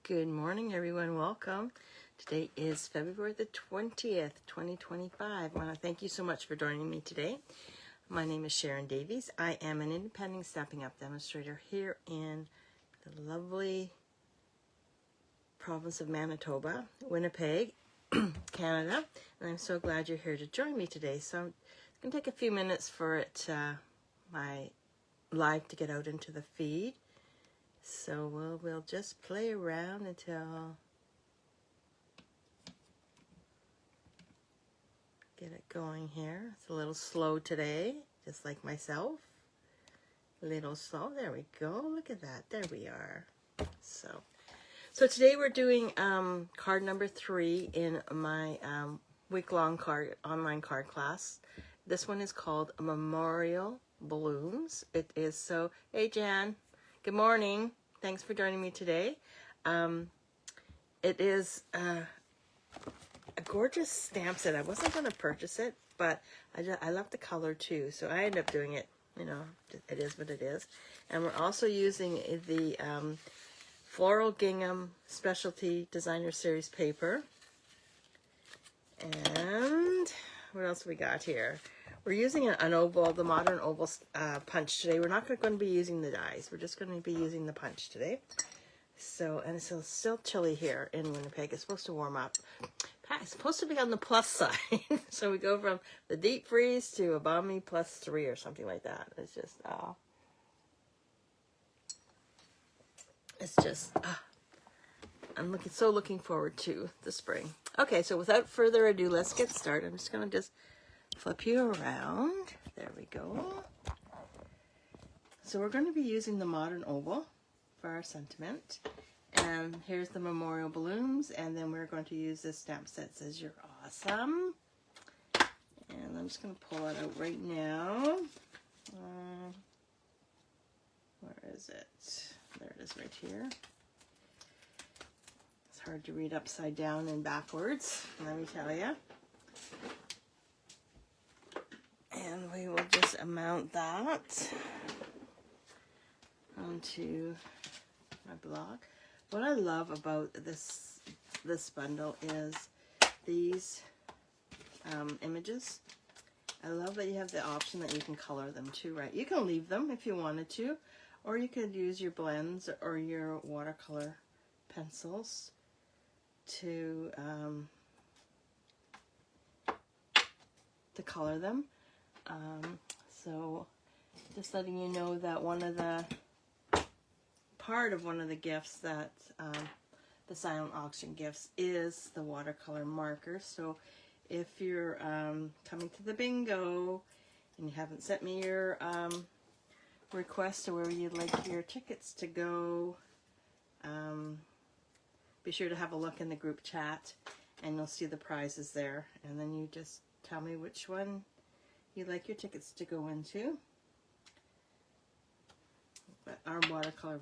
Good morning, everyone. Welcome. Today is February the 20th, 2025. I want to thank you so much for joining me today. My name is Sharon Davies. I am an independent Stampin' Up! Demonstrator here in the lovely province of Manitoba, Winnipeg, Canada. And I'm so glad you're here to join me today. So I'm going to take a few minutes for my live to get out into the feed. So we'll just play around until get it going here. It's a little slow today, just like myself. A little slow. There we go. Look at that. There we are. So today we're doing card number 3 in my week-long online card class. This one is called Memorial Blooms. It is so. Hey, Jan. Good morning. Thanks for joining me today. It is a gorgeous stamp set. I wasn't going to purchase it, but I love the color too, so I ended up doing it. You know, it is what it is. And we're also using the Floral Gingham Specialty Designer Series paper. And what else we got here? We're using an oval, the modern oval punch today. We're not going to be using the dies. We're just going to be using the punch today. So, and it's still chilly here in Winnipeg. It's supposed to warm up. It's supposed to be on the plus side. So we go from the deep freeze to a balmy +3 or something like that. It's just, I'm looking forward to the spring. Okay, so without further ado, let's get started. I'm just going to flip you around. There we go. So we're going to be using the modern oval for our sentiment. And here's the Memorial Blooms. And then we're going to use this stamp set that says you're awesome. And I'm just going to pull it out right now. Where is it? There it is right here. It's hard to read upside down and backwards, let me tell you. And we will just mount that onto my block. What I love about this bundle is these images. I love that you have the option that you can color them too, right? You can leave them if you wanted to, or you could use your blends or your watercolor pencils to color them. So just letting you know that part of one of the gifts that the silent auction gifts is the watercolor marker. So if you're coming to the bingo and you haven't sent me your request to where you'd like your tickets to go, be sure to have a look in the group chat and you'll see the prizes there, and then you just tell me which one you'd like your tickets to go into. But our watercolor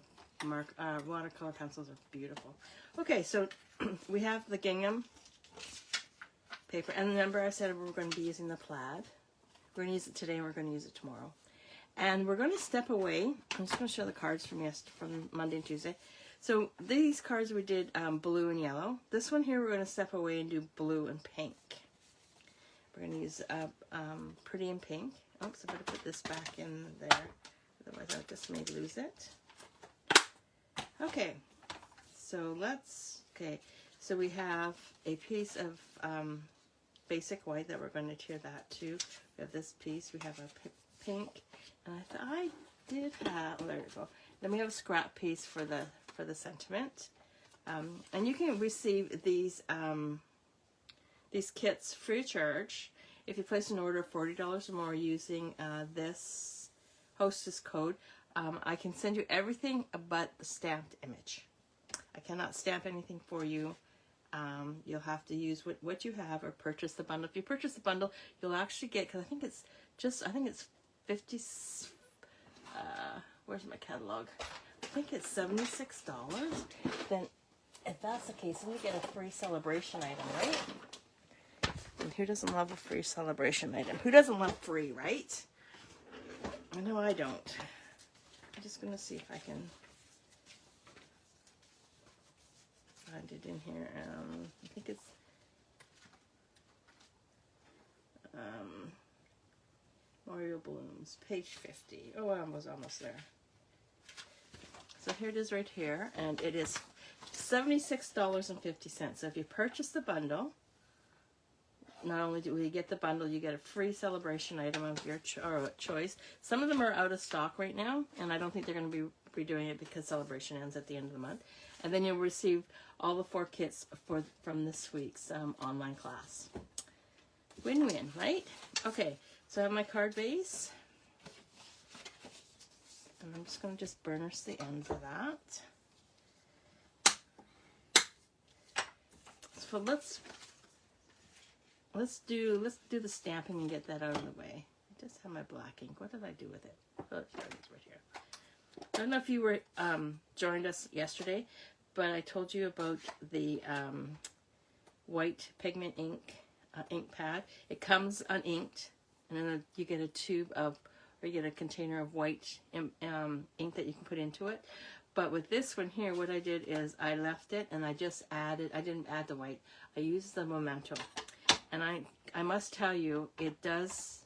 pencils are beautiful. Okay, so we have the gingham paper, and remember I said we're going to be using the plaid. We're going to use it today and we're going to use it tomorrow. And we're going to step away. I'm just going to show the cards from Monday and Tuesday. So these cards we did blue and yellow. This one here we're going to step away and do blue and pink. We're going to use pretty in pink. Oops, I better put this back in there. Otherwise I just may lose it. Okay, so so we have a piece of basic white that we're going to tear that to. We have this piece, we have a pink, and I did have, there we go. Then we have a scrap piece for the sentiment. And you can receive these kits free of charge if you place an order of $40 or more using this hostess code. I can send you everything but the stamped image. I cannot stamp anything for you. You'll have to use what you have or purchase the bundle. If you purchase the bundle, you'll actually get, because I think it's 50, where's my catalog? I think it's $76. Then if that's the case, then you get a free celebration item, right? And who doesn't love a free celebration item? Who doesn't love free, right? I know I don't. I'm just going to see if I can find it in here. I think it's Mario Blooms, page 50. Oh, I was almost there. So here it is right here, and it is $76.50. So if you purchase the bundle, not only do we get the bundle, you get a free celebration item of your choice. Some of them are out of stock right now, and I don't think they're going to be redoing it because celebration ends at the end of the month. And then you'll receive all the 4 kits from this week's online class. Win-win, right? Okay, so I have my card base. And I'm just going to just burnish the ends of that. So let's do the stamping and get that out of the way. I just have my black ink. What did I do with it? Oh, there it is right here. I don't know if you were joined us yesterday, but I told you about the white pigment ink pad. It comes uninked, and then you get a tube of, or you get a container of white ink that you can put into it. But with this one here, what I did is I left it and I just added, I didn't add the white, I used the Memento. And I must tell you, it does,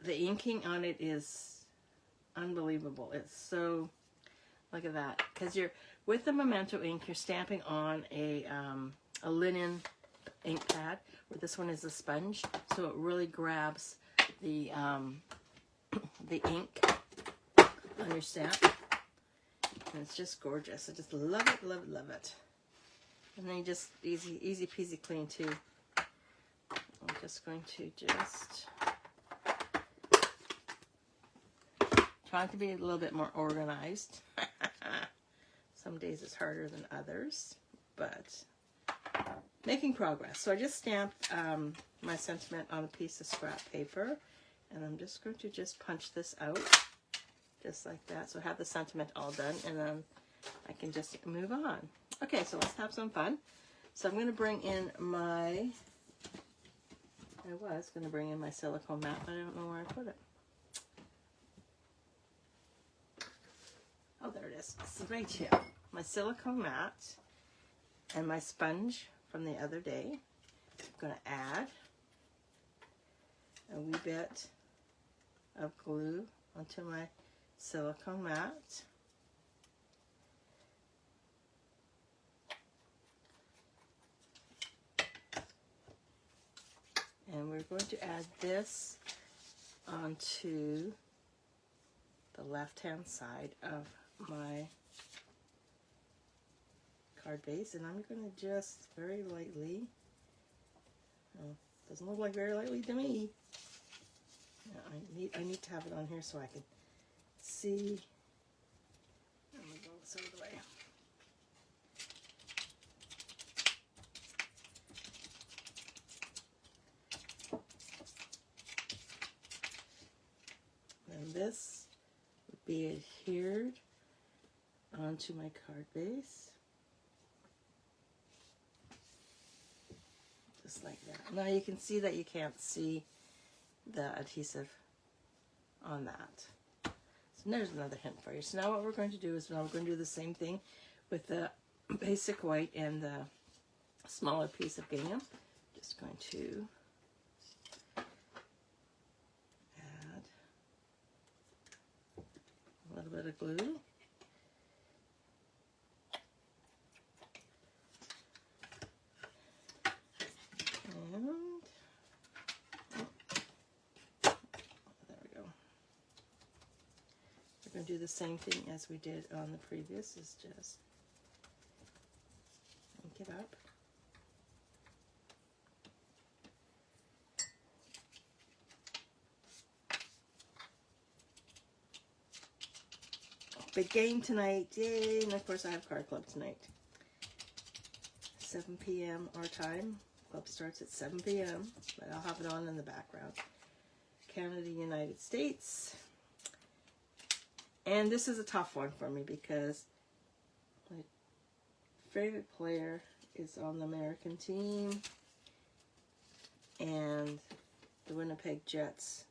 the inking on it is unbelievable. It's so, look at that. Because with the Memento ink, you're stamping on a linen ink pad, where this one is a sponge, so it really grabs the ink on your stamp. And it's just gorgeous. I just love it, love it, love it. And then you just easy peasy clean too. I'm just going to trying to be a little bit more organized. Some days it's harder than others, but making progress. So I just stamped my sentiment on a piece of scrap paper, and I'm just going to just punch this out just like that. So I have the sentiment all done, and then I can just move on. Okay, so let's have some fun. So I'm going to bring in my, I was going to bring in my silicone mat, but I don't know where I put it. Oh, there it is. It's right here. My silicone mat and my sponge from the other day. I'm going to add a wee bit of glue onto my silicone mat. And we're going to add this onto the left-hand side of my card base, and I'm going to just very lightly, oh, doesn't look like very lightly to me. Yeah, I need to have it on here so I can see. I'm going to go this other way. And this would be adhered onto my card base. Just like that. Now you can see that you can't see the adhesive on that. So there's another hint for you. So now what we're going to do is now we're going to do the same thing with the basic white and the smaller piece of gingham. Just going to add a little bit of glue. Do the same thing as we did on the previous, is just ink it up. Big game tonight, yay! And of course I have card club tonight. 7 p.m. our time. Club starts at 7 p.m. but I'll have it on in the background. Canada, United States. And this is a tough one for me because my favorite player is on the American team, and the Winnipeg Jets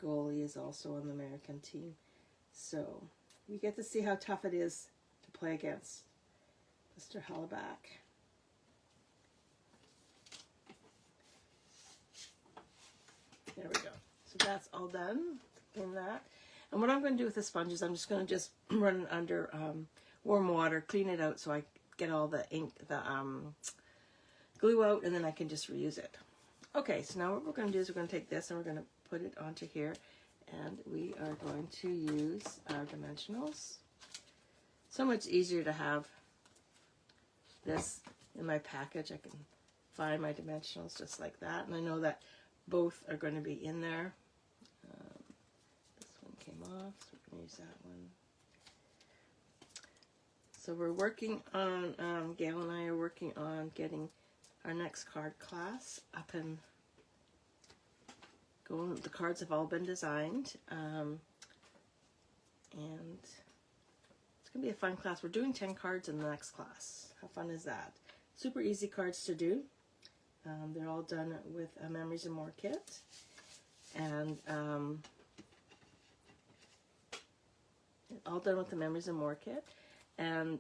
goalie is also on the American team. So you get to see how tough it is to play against Mr. Hollaback. There we go. So that's all done in that. And what I'm going to do with the sponge is I'm just going to just run it under warm water, clean it out so I get all the ink, the glue out, and then I can just reuse it. Okay, so now what we're going to do is we're going to take this and we're going to put it onto here, and we are going to use our dimensionals. So much easier to have this in my package. I can find my dimensionals just like that, and I know that both are going to be in there. This one came off, so we're going to use that one. So we're working on, Gail and I are working on getting our next card class up and going. The cards have all been designed, and it's going to be a fun class. We're doing 10 cards in the next class. How fun is that? Super easy cards to do. They're all done with a Memories and More kit, and all done with the Memories and More kit. And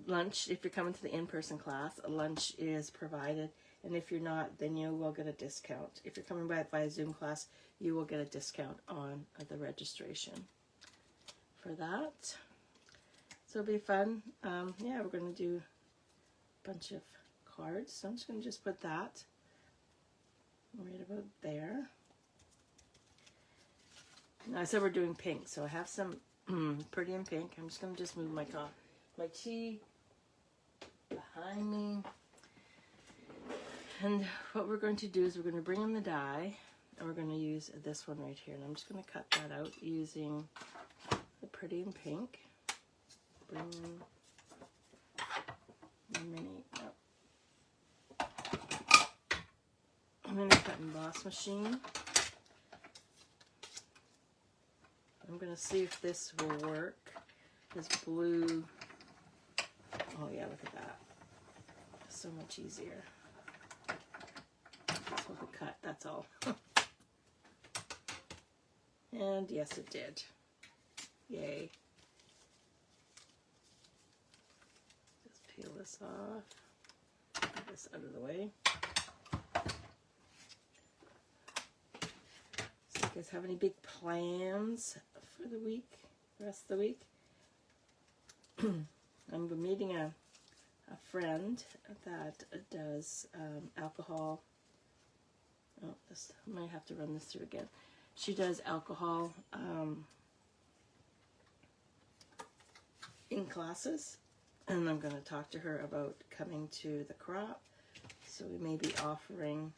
lunch, if you're coming to the in-person class, lunch is provided, and if you're not, then you will get a discount. If you're coming by via Zoom class, you will get a discount on the registration for that. So it'll be fun. Yeah, we're going to do a bunch of cards, so I'm just going to just put that right about there. Now I said we're doing pink, so I have some pretty in pink. I'm just going to just move my tea behind me. And what we're going to do is we're going to bring in the die, and we're going to use this one right here. And I'm just going to cut that out using the pretty in pink. Bring in the mini cut and emboss machine. I'm going to see if this will work. This blue, oh yeah, look at that. So much easier. Just with a cut, that's all. And yes, it did. Yay. Just peel this off. Get this out of the way. So you guys have any big plans for the week, the rest of the week? I'm meeting a friend that does alcohol. Oh, this, I might have to run this through again. She does alcohol in classes, and I'm going to talk to her about coming to the crop. So we may be offering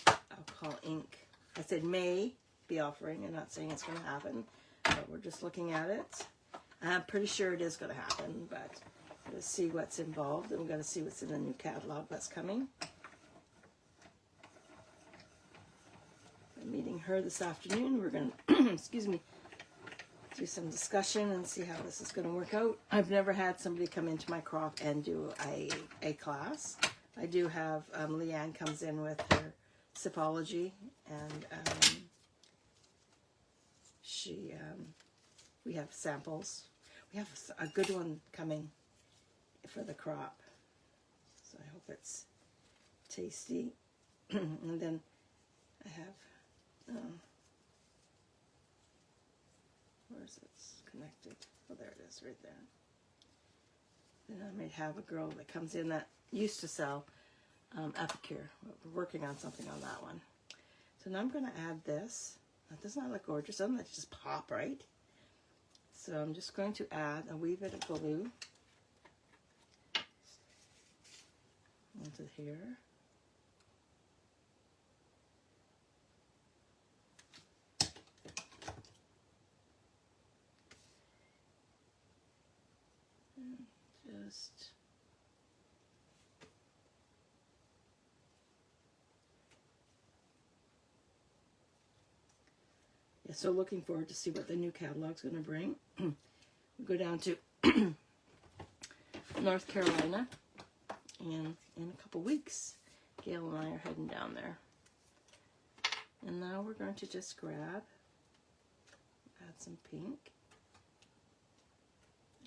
alcohol ink. I said may be offering. I'm not saying it's going to happen, but we're just looking at it. I'm pretty sure it is going to happen, but let's see what's involved, and we're going to see what's in the new catalog that's coming. I'm meeting her this afternoon. We're going to, excuse me, do some discussion and see how this is going to work out. I've never had somebody come into my crop and do a class. I do have Leanne comes in with her Sipology, and we have samples. We have a good one coming for the crop, so I hope it's tasty. And then I have, where's it connected? Oh, there it is, right there. Then I might have a girl that comes in that used to sell Epicure. We're working on something on that one. So now I'm going to add this. Now, doesn't that look gorgeous? Doesn't that just pop, right? So I'm just going to add a wee bit of glue into here. And just so looking forward to see what the new catalog's going to bring. We go down to North Carolina in a couple weeks. Gail and I are heading down there. And now we're going to just add some pink.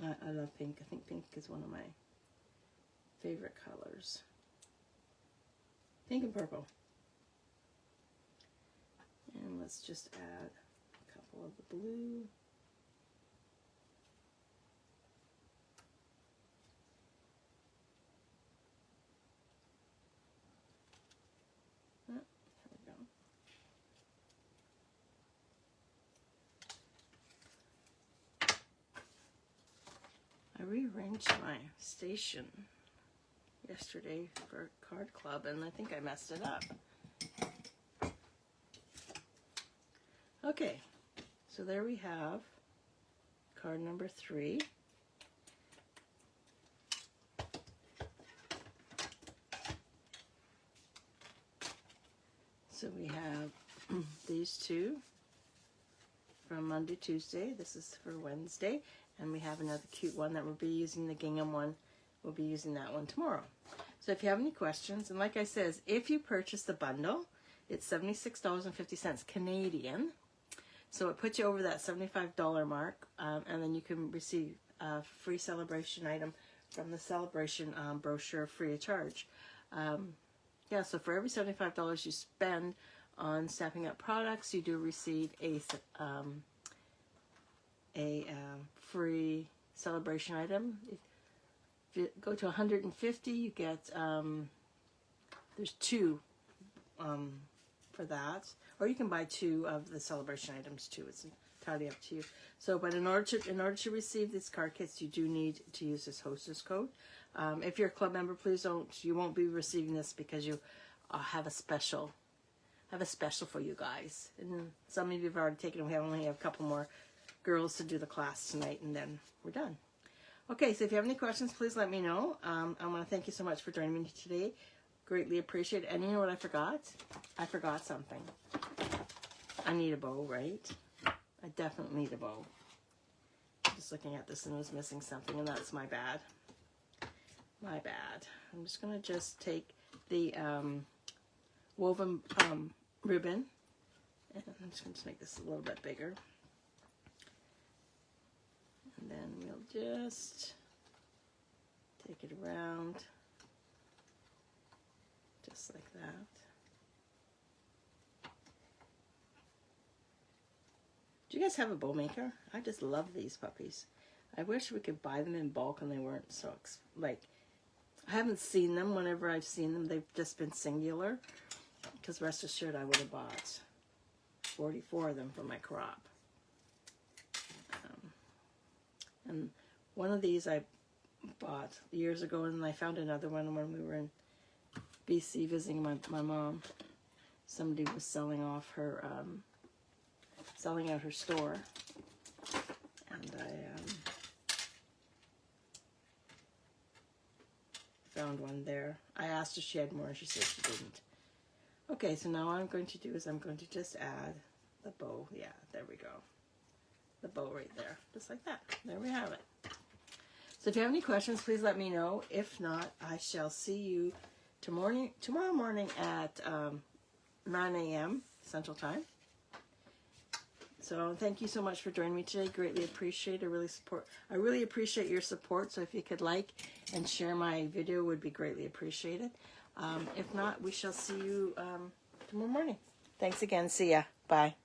I love pink. I think pink is one of my favorite colors. Pink and purple. And let's just add a couple of the blue. I rearranged my station yesterday for card club, and I think I messed it up. Okay, so there we have card number 3. So we have these two from Monday, Tuesday. This is for Wednesday. And we have another cute one that we'll be using, the gingham one. We'll be using that one tomorrow. So if you have any questions, and like I says, if you purchase the bundle, it's $76.50 Canadian. So it puts you over that $75 mark, and then you can receive a free celebration item from the celebration brochure free of charge. Yeah, so for every $75 you spend on Stampin' Up products, you do receive a free celebration item. If you go to 150, you get there's 2 for that, or you can buy 2 of the celebration items too. It's entirely up to you. So, but in order to receive these card kits, you do need to use this hostess code. If you're a club member, please don't. You won't be receiving this because you have a special for you guys. And some of you have already taken it. We only have a couple more girls to do the class tonight, and then we're done. Okay, so if you have any questions, please let me know. I want to thank you so much for joining me today. Greatly appreciate it. And you know what I forgot? I forgot something. I need a bow, right? I definitely need a bow. Just looking at this and I was missing something, and that's my bad. My bad. I'm just going to take the woven ribbon, and I'm just going to make this a little bit bigger. And then we'll just take it around, just like that. Do you guys have a bow maker? I just love these puppies. I wish we could buy them in bulk and they weren't so, I haven't seen them. Whenever I've seen them, they've just been singular. Because rest assured, I would have bought 44 of them for my crop. And one of these I bought years ago, and I found another one when we were in BC visiting my mom. Somebody was selling out her store, and I found one there. I asked if she had more, and she said she didn't. Okay, so now what I'm going to do is I'm going to just add the bow. Yeah, there we go. The bow right there, just like that. There we have it. So if you have any questions, please let me know. If not, I shall see you tomorrow morning at 9 a.m. Central Time. So thank you so much for joining me today. Greatly appreciate it. I really appreciate your support. So if you could like and share my video, would be greatly appreciated. If not, we shall see you tomorrow morning. Thanks again. See ya. Bye.